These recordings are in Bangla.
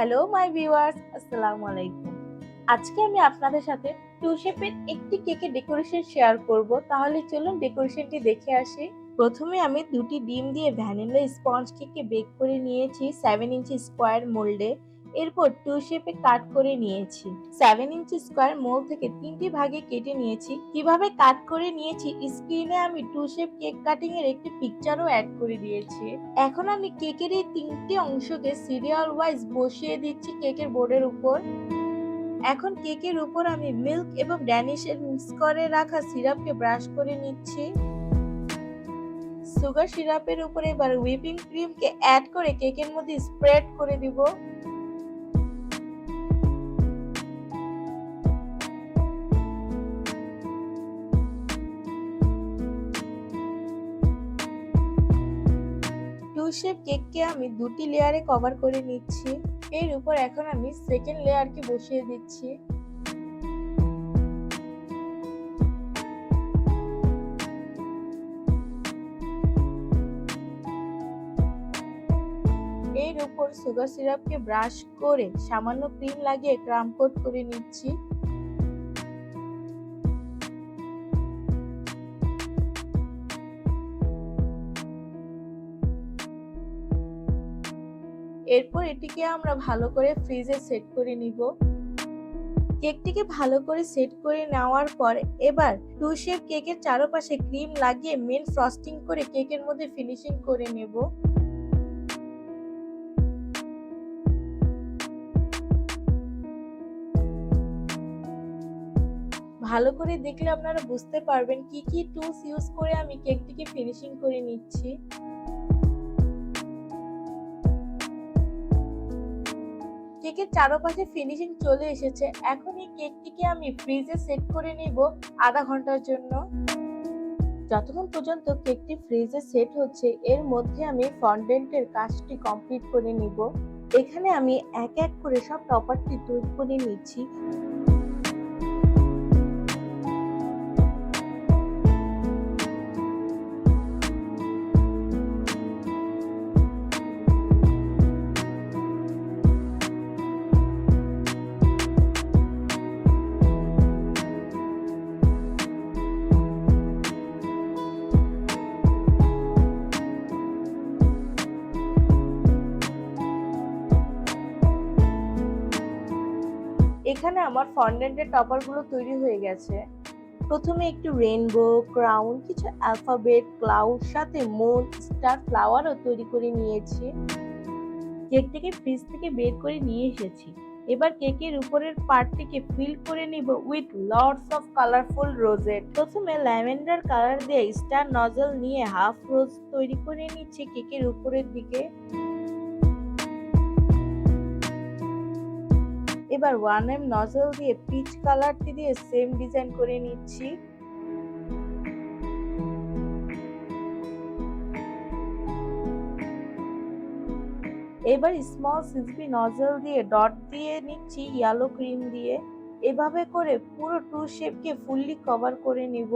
হ্যালো মাই ভিউয়ার্স, আসসালামু আলাইকুম। আজকে আমি আপনাদের সাথে টু শেপের একটি কেকের ডেকোরেশন শেয়ার করব। তাহলে চলুন ডেকোরেশনটি দেখে আসি। প্রথমে আমি দুটি ডিম দিয়ে ভ্যানিলা স্পঞ্জ কেককে বেক করে নিয়েছি 7 ইঞ্চি স্কোয়ার মোল্ডে। এরপর টু শেপে কাট করে নিয়েছি। 7 ইঞ্চি স্কোয়ার মোল্ড থেকে তিনটি ভাগে কেটে নিয়েছি। কিভাবে কাট করে নিয়েছি স্ক্রিনে আমি টু শেপ কেক কাটিং এর একটি পিকচারও অ্যাড করে দিয়েছি। এখন আমি কেকের এই তিনটি অংশকে সিরিয়াল ওয়াইজ বসিয়ে দিচ্ছি কেকের বোর্ডের উপর। এখন কেকের উপর আমি মিল্ক এবং ড্যানিশের মিক্স করে রাখা সিরাপকে ব্রাশ করে নিচ্ছি। সুগার সিরাপের উপর এবার হুইপিং ক্রিমকে অ্যাড করে কেকের মধ্যে স্প্রেড করে দিব। টু শেপ কেককে আমি দুটি লেয়ারে কভার করে নিচ্ছি। এর উপর এখন আমি সেকেন্ড লেয়ারকে বসিয়ে দিচ্ছি। এর উপর সুগার সিরাপকে ব্রাশ করে সামান্য ক্রিম লাগিয়ে ক্রাম কোট করে নিচ্ছি। এরপর এটিকে আমরা ভালো করে ফ্রিজে সেট করে নিব। কেকটিকে ভালো করে সেট করে নেওয়ার পর এবার টু শেপ কেকের চারপাশে ক্রিম লাগিয়ে মেন ফ্রস্টিং করে কেকের মধ্যে ফিনিশিং করে নেব। ভালো করে দেখলে আপনারা বুঝতে পারবেন কি কি টুলস ইউজ করে আমি কেকটিকে ফিনিশিং করে নিচ্ছি। কেকের চারপাশে ফিনিশিং চলে এসেছে। এখন এই কেকটিকে আমি ফ্রিজে সেট করে নিব আধা ঘন্টার জন্য। যতক্ষণ পর্যন্ত কেকটি ফ্রিজে সেট হচ্ছে এর মধ্যে আমি ফন্ডেন্টের কাজটি কমপ্লিট করে নিব। এখানে আমি এক এক করে সব টপারটি তৈরি করে নিচ্ছি। এখানে আমার ফন্ডেন্টের টপারগুলো তৈরি হয়ে গেছে। প্রথমে একটু রেইনবো, ক্রাউন, কিছু অ্যালফাবেট, ক্লাউড সাথে মুন, স্টার, ফ্লাওয়ারও তৈরি করে নিয়েছি। কেকটিকে ফ্রিজ থেকে বের করে নিয়ে এসেছি। এবার কেকের উপরের পার্টটিকে ফিল করে নিব with lots of colourful rosette. প্রথমে ল্যাভেন্ডার কালার দিয়ে স্টার নজল নিয়ে হাফ রোজ তৈরি করে নিচ্ছি কেকের উপরের দিকে। এবার 1M নজল দিয়ে পিচ কালারটি দিয়ে সেম ডিজাইন করে নিচ্ছি। এবার স্মল সিসবি নজল দিয়ে ডট দিয়ে নিচ্ছি ইয়েলো ক্রিম দিয়ে। এভাবে করে পুরো টু শেপকে ফুললি কভার করে নিব।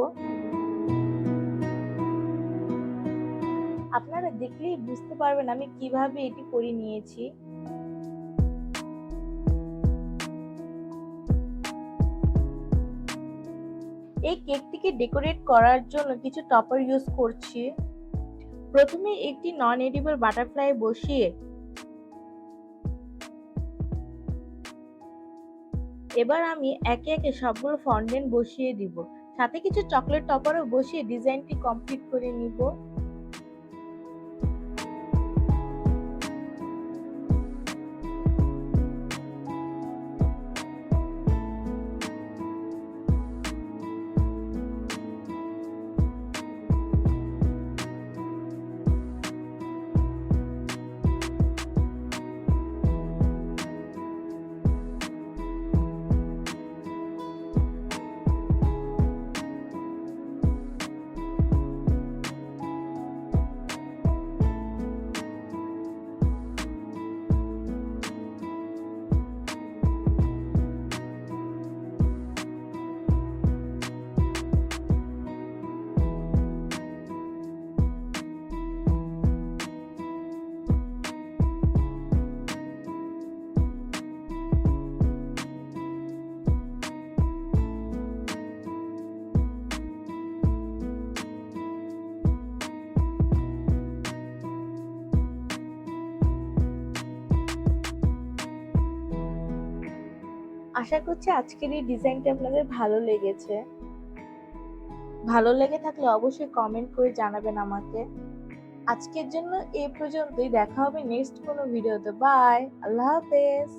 আপনারা দেখলেই বুঝতে পারবেন আমি কিভাবে এটি করে নিয়েছি। এই কেকটিকে ডেকোরেট করার জন্য কিছু টপার ইউজ করছি। প্রথমে একটি নন এডিবল বাটারফ্লাই বসিয়ে এবার আমি একে একে সবগুলো ফন্ডেন্ট বসিয়ে দিব। সাথে কিছু চকলেট টপারও বসিয়ে ডিজাইনটি কমপ্লিট করে নিব। আশা করছি আজকের এই ডিজাইনটা আপনাদের ভালো লেগেছে। ভালো লেগে থাকলে অবশ্যই কমেন্ট করে জানাবেন আমাকে। আজকের জন্য এই পর্যন্তই। দেখা হবে নেক্সট কোনো ভিডিওতে। বাই। আল্লাহ হাফেজ।